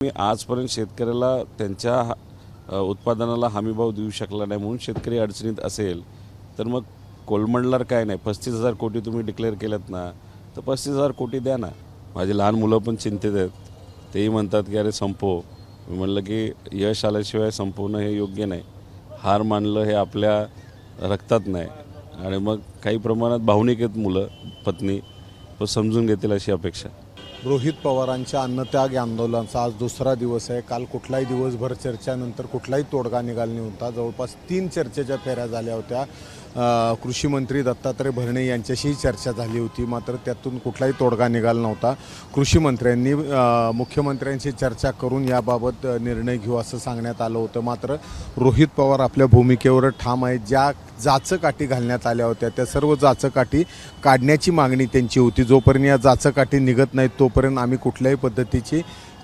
मी आजपर्यंत शेतकऱ्याला त्यांच्या उत्पादनाला हमीभाव देऊ शकला नाही म्हणून शेतकरी अडचणीत असेल तर मग कोलमडणार काय नाही. 35,000 कोटी तुम्ही डिक्लेअर केलेत ना, तर 35,000 कोटी द्या ना. माझी लहान मुलं पण चिंतित आहेत, तेही म्हणतात की अरे संपव. मी म्हणलं की यश आल्याशिवाय संपवणं हे योग्य नाही. हार मानलं हे आपल्या रक्तात नाही. आणि मग काही प्रमाणात भावनिक आहेत मुलं, पत्नी, तो समजून घेतील अशी अपेक्षा. रोहित पवारांच्या अन्नत्याग आंदोलनाचा आज दुसरा दिवस आहे. काल कुठलाही दिवसभर चर्चेनंतर कुठलाही तोडगा निघाला नव्हता. जवळपास 3 चर्चेच्या फेऱ्या झाल्या होत्या. कृषी मंत्री दत्तात्रय भरणे यांच्याशीही चर्चा झाली होती, मात्र त्यातून कुठलाही तोडगा निघाला नव्हता. कृषी मंत्र्यांनी मुख्यमंत्र्यांशी चर्चा करून याबाबत निर्णय घेऊ असं सांगण्यात आलं होतं. मात्र रोहित पवार आपल्या भूमिकेवर ठाम आहेत. ज्या जाचकाठी घालण्यात आल्या होत्या त्या सर्व जाचकाठी काढण्याची मागणी त्यांची होती. जोपर्यंत या जाचकाठी निघत नाहीत तोपर्यंत आम्ही कुठल्याही पद्धतीची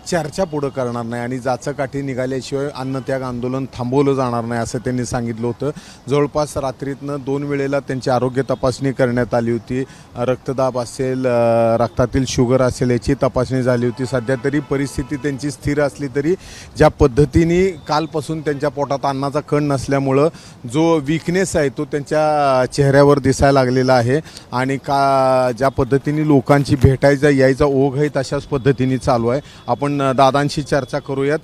चर्चा पुढं करणार नाही आणि जाचकाठी निघाल्याशिवाय अन्नत्याग आंदोलन थांबवलं जाणार नाही असं त्यांनी सांगितलं होतं. जवळपास रात्रीतनं 2 वेळेला त्यांची आरोग्य तपासणी करण्यात आली होती. रक्तदाब असेल, रक्तातील शुगर असेल याची तपासणी झाली होती. सध्या तरी परिस्थिती त्यांची स्थिर असली तरी ज्या पद्धतीने कालपासून त्यांच्या पोटात अन्नाचा कण नसल्यामुळं जो वीकनेस आहे तो त्यांच्या चेहऱ्यावर दिसायला लागलेला आहे आणि ज्या पद्धतीने लोकांची भेटायचा यायचा ओघ आहे तशाच पद्धतीने चालू आहे. आपण दादांशी चर्चा करूयात.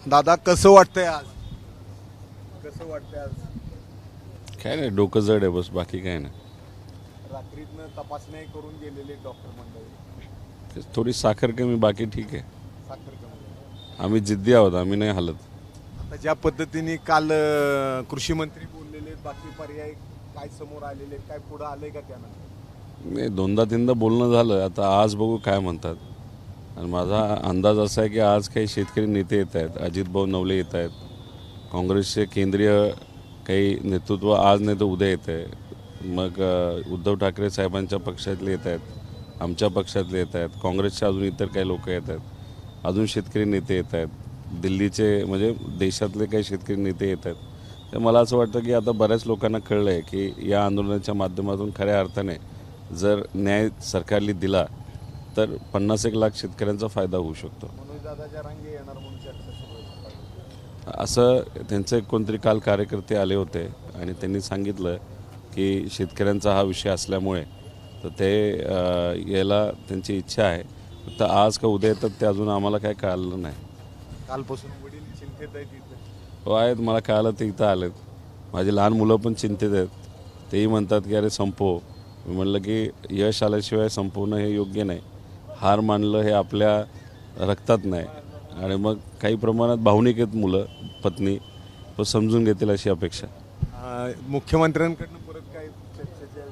दादा, कसं वाटतंय आज? कसं वाटतंय आज? काय नाही, डोकं जड आहे बस, बाकी काय नाही. रात्रीतनं तपासण्या करून गेलेले डॉक्टर मंडळी. थोडी साखर कमी, बाकी ठीक आहे. साखर कमी. आम्ही जिद्दी आहोत, आम्ही नाही हलत. आता ज्या पद्धतीने काल कृषी मंत्री बोललेले, बाकी पर्याय काय समोर आलेले, काय पुढे आले का त्यानंतर? नाही, 2दा-3दा बोलणं झालं. आता आज बघू काय म्हणतात. आणि माझा अंदाज असा आहे की आज काही शेतकरी नेते येत आहेत. अजितभाऊ नवले येत आहेत, काँग्रेसचे केंद्रीय काही नेतृत्व आज नाही तर उद्या येत आहे. मग उद्धव ठाकरे साहेबांच्या पक्षातले येत आहेत, आमच्या पक्षातले येत आहेत, काँग्रेसचे अजून इतर काही लोक येत आहेत, अजून शेतकरी नेते येत आहेत, दिल्लीचे म्हणजे देशातले काही शेतकरी नेते येत आहेत. तर मला असं वाटतं की आता बऱ्याच लोकांना कळलं आहे की या आंदोलनाच्या माध्यमातून खऱ्या अर्थाने जर न्याय सरकारने दिला तर 50-1 लाख शेतकऱ्यांचा फायदा होऊ शकतो. असं त्यांचे कोणतरी काल कार्यकर्ते आले होते आणि त्यांनी सांगितलं की शेतकऱ्यांचा हा विषय असल्यामुळे तर ते यायला त्यांची इच्छा आहे. फक्त आज का उद्या येतात ते अजून आम्हाला काय कळलं नाही. कालपासून वडील चिंतेत आहेत इथे. हो आहेत, मला कळालं ते इथं आलेत. माझी लहान मुलं पण चिंतित आहेत, तेही म्हणतात की अरे संपव. मी म्हणलं की यश आल्याशिवाय संपवणं हे योग्य नाही. हार मानलं हे आपल्या रक्तात नाही. आणि मग काही प्रमाणात भावनिक आहेत मुलं, पत्नी, तो समजून घेतील अशी अपेक्षा. मुख्यमंत्र्यांकडनं परत काय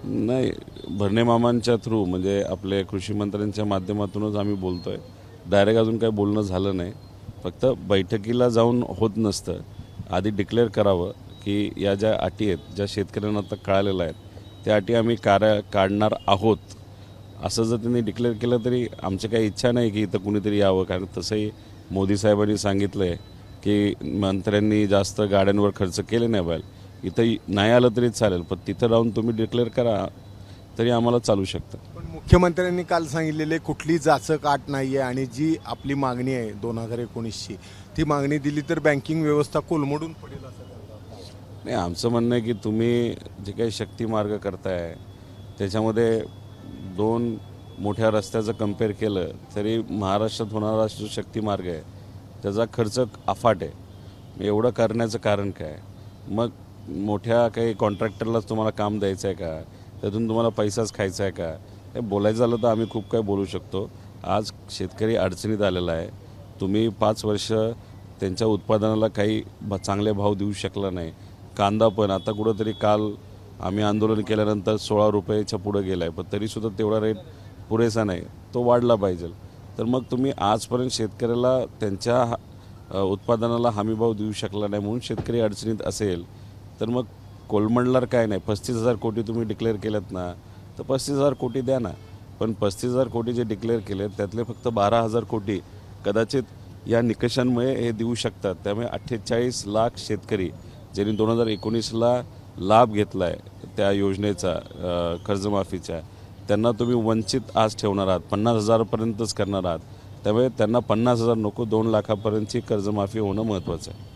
नाही, भरणे मामांच्या थ्रू म्हणजे आपले कृषी मंत्र्यांच्या माध्यमातूनच आम्ही बोलतो आहे. डायरेक्ट अजून काही बोलणं झालं नाही. फक्त बैठकीला जाऊन होत नसतं, आधी डिक्लेअर करावं की या ज्या अटी आहेत, ज्या शेतकऱ्यांना आता कळालेल्या आहेत, त्या अटी आम्ही काढणार आहोत असं जर त्यांनी डिक्लेअर केलं तरी आमची काही इच्छा नाही की इथं कुणीतरी यावं. कारण तसंही मोदी साहेबांनी सांगितलं आहे की मंत्र्यांनी जास्त गाड्यांवर खर्च केले नाही पाहिजे. इथं नाही आलं तरी चालेल, पण तिथं राहून तुम्ही डिक्लेअर करा तरी आम्हाला चालू शकतं. पण मुख्यमंत्र्यांनी काल सांगितलेले कुठली जाचक नाही आहे आणि जी आपली मागणी आहे 2019ची ती मागणी दिली तर बँकिंग व्यवस्था कोलमडून पडेल असं नाही. आमचं म्हणणं आहे की तुम्ही जे काही शक्ती मार्ग करताय त्याच्यामध्ये 2 मोठ्या रस्त्याचं कम्पेअर केलं तरी महाराष्ट्रात होणारा जो शक्ती मार्ग आहे त्याचा खर्च अफाट आहे. एवढं करण्याचं कारण काय? मग मोठ्या काही कॉन्ट्रॅक्टरलाच तुम्हाला काम द्यायचं आहे का? त्यातून तुम्हाला पैसाच खायचा आहे का? हे बोलायचं झालं तर आम्ही खूप काही बोलू शकतो. आज शेतकरी अडचणीत आलेला आहे. तुम्ही 5 वर्ष त्यांच्या उत्पादनाला काही चांगले भाव देऊ शकला नाही. कांदा पण आता कुठंतरी काल आम्ही आंदोलन केल्यानंतर 16 रुपयाच्या पुढं गेला आहे, पण तरीसुद्धा तेवढा रेट पुरेसा नाही, तो वाढला पाहिजे. तर मग तुम्ही आजपर्यंत शेतकऱ्याला त्यांच्या उत्पादनाला हमीभाव देऊ शकला नाही म्हणून शेतकरी अडचणीत असेल तर मग कोलमडणार काय नाही. 35,000 कोटी तुम्ही डिक्लेअर केलेत ना, तर 35,000 कोटी द्या ना. पण 35,000 कोटी जे डिक्लेअर केले त्यातले फक्त 12,000 कोटी कदाचित या निकषांमुळे हे देऊ शकतात. त्यामुळे 48 लाख शेतकरी ज्यांनी 2019ला लाभ घेतला आहे त्या योजनेचा, कर्जमाफीच्या, त्यांना तुम्ही वंचित आज ठेवणार आहात. 50,000पर्यंतच करणार आहात. त्यामुळे त्यांना 50,000 नको 2 लाखापर्यंतची कर्जमाफी होणं महत्त्वाचं आहे.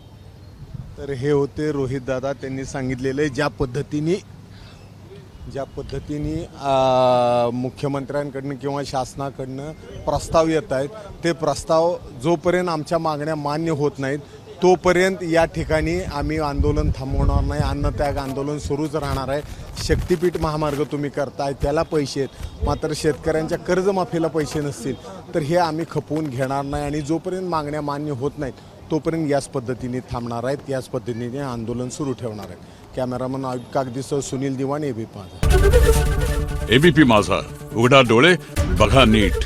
तर हे होते रोहित दादा. त्यांनी सांगितलेले ज्या पद्धतीने मुख्यमंत्र्यांकडनं किंवा शासनाकडनं प्रस्ताव येत आहेत ते प्रस्ताव जोपर्यंत आमच्या मागण्या मान्य होत नाहीत तोपर्यंत या ठिकाणी आम्ही आंदोलन थांबवणार नाही. अन्नत्याग आंदोलन सुरूच राहणार आहे. शक्तिपीठ महामार्ग तुम्ही करताय त्याला पैसे आहेत, मात्र शेतकऱ्यांच्या कर्जमाफीला पैसे नसतील तर हे आम्ही खपवून घेणार नाही आणि जोपर्यंत मागण्या मान्य होत नाहीत तोपर्यंत याच पद्धतीने थांबणार आहेत, याच पद्धतीने आंदोलन सुरू ठेवणार आहेत. कॅमेरामन आयुब कागदीसह सुनील दिवाण, एबीपी माझा. एबीपी माझा, उघडा डोळे बघा नीट.